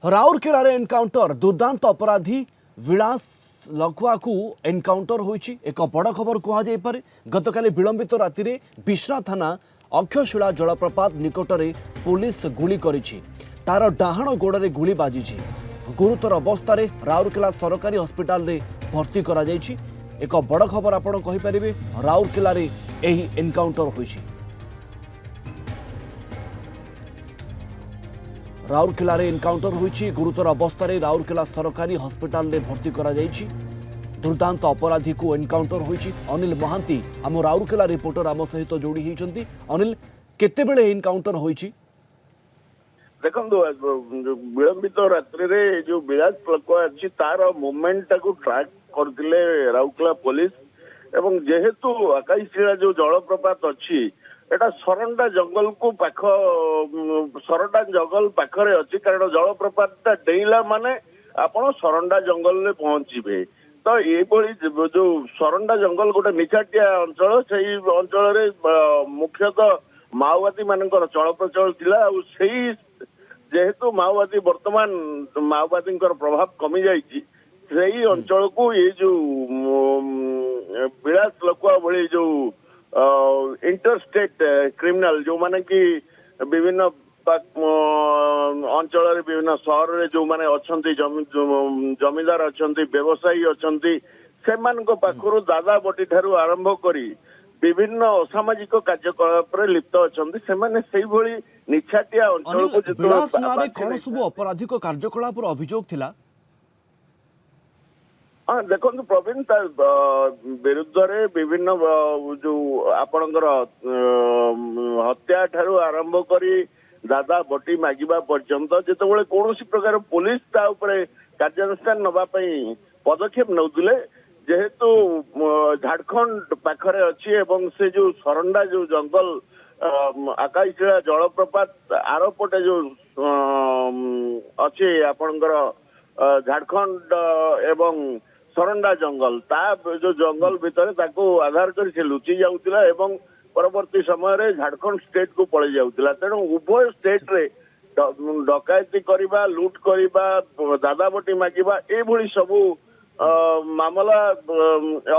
Rourkela encounter दुर्दांत अपराधी विलास लखुआ को encounter होइछि। एक बड़ खबर कहुपर गतकाली विलंबित राति रे बिश्रा थाना अक्षशिला जलप्रपात निकटरे पुलिस गुली करिछि। तार डाहाण गोड़े गुली बाजिछि। गुरुतर अवस्था राउरकेला सरकारी हस्पिटाल रे भर्ती करा जाइछि। एक बड़ खबर आपण कहि परिबे राउरकेला रे एही एनकाउंटर होइछि। राउरकेला रे एनकाउंटर होइछि। गुरुतर अवस्था राउरकेला सरकारी हस्पिटाल रे भर्ती करा जाइछि। दुर्दांत अपराधी को एनकाउंटर होइछि। अनिल महांती आम राउरकेला रिपोर्टर आम सहित जोड़ी होइछन्ती। अनिल केते बेले एनकाउंटर होइछि? देखो विलंबित रात्रि रे जो विलास लखुआ अछि तार मूवमेंट को ट्रैक करथिले राउरकेला पुलिस एवं जेहेतु आकाशशिला जो जलप्रपात अछि एटा सरंडा जंगल को पाख सरंडा जंगल पाखरे अछि कारण जलप्रपात डेइला माने आपण सरंडा जंगल रे पहुंचीबे। तो ये जो सरंडा जंगल गोटे निचाटिया अंचल से अंचल रे मुख्यतः माओवादी मानकर चल प्रचल थिला। जेहेतु माओवादी वर्तमान माओवादी प्रभाव कमी जाइए से अंचल को ये जो विलास लखुआ भली जो इंटरस्टेट क्रिमिनाल जो माने कि विभिन्न अंचल विभिन्न सहर रे जो माने अछंती जमीदार अछंती व्यवसायी अछंती से पाखरु दादा बटी ठारू आरंभ करी विभिन्न असामाजिक कार्यकलाप लिप्त अछंती से निछाटिया अंचल को विलास नारे कोन सब आपराधिक कार्यकलाप अभियोग थिला? हाँ देखो प्रवीण विरुद्ध रे विभिन्न जो आपणकर हत्या ठारू आरंभ करी दादा बटी मागिबा पर्यंत जेतेबेले कौन प्रकार पुलिस ता उपरे कार्यानुष्ठान नबा पई पदक्षेप नौथिले जेहेतु झारखंड पाखरे अछि एवं से जो सरंडा जो जंगल आकाशशिला जलप्रपात आरपटे जो अच्छे आपणकर झारखंड एवं सरंडा जंगल ता जो जंगल भितर ताको आधार कर से लुचि जाउतिला एवं परवर्ती समय रे झारखंड स्टेट को पड़े जाउतिला। तेणु उभय स्टेट रे डकायती करिबा लूट करिबा दादा बटी मागिबा ए भली सबु मामला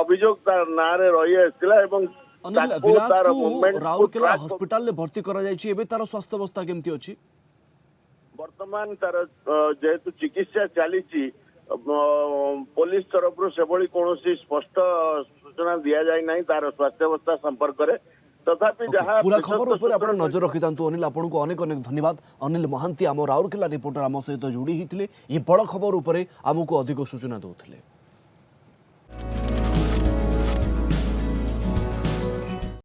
अभियोग तार नारे रही आसिला एवं अनिल विलास को राउरकेला हॉस्पिटल ले भर्ती करा जायछि। एबे तार स्वास्थ्य अवस्था केमती अछि? वर्तमान तार जेहेतु चिकित्सा चलीची पुलिस तरफ से कौन स्पष्ट सूचना दि जाए ना तार स्वास्थ्य अवस्था संपर्क में तथापि जहाँ पूरा खबर ऊपर आप नजर रखी था। अनिल आपन को अनेक अनेक धन्यवाद। अनिल महांती आम राउरकेला रिपोर्टर आम सहित जोड़ी होते ये बड़ खबर ऊपर आमको अधिक सूचना दौले।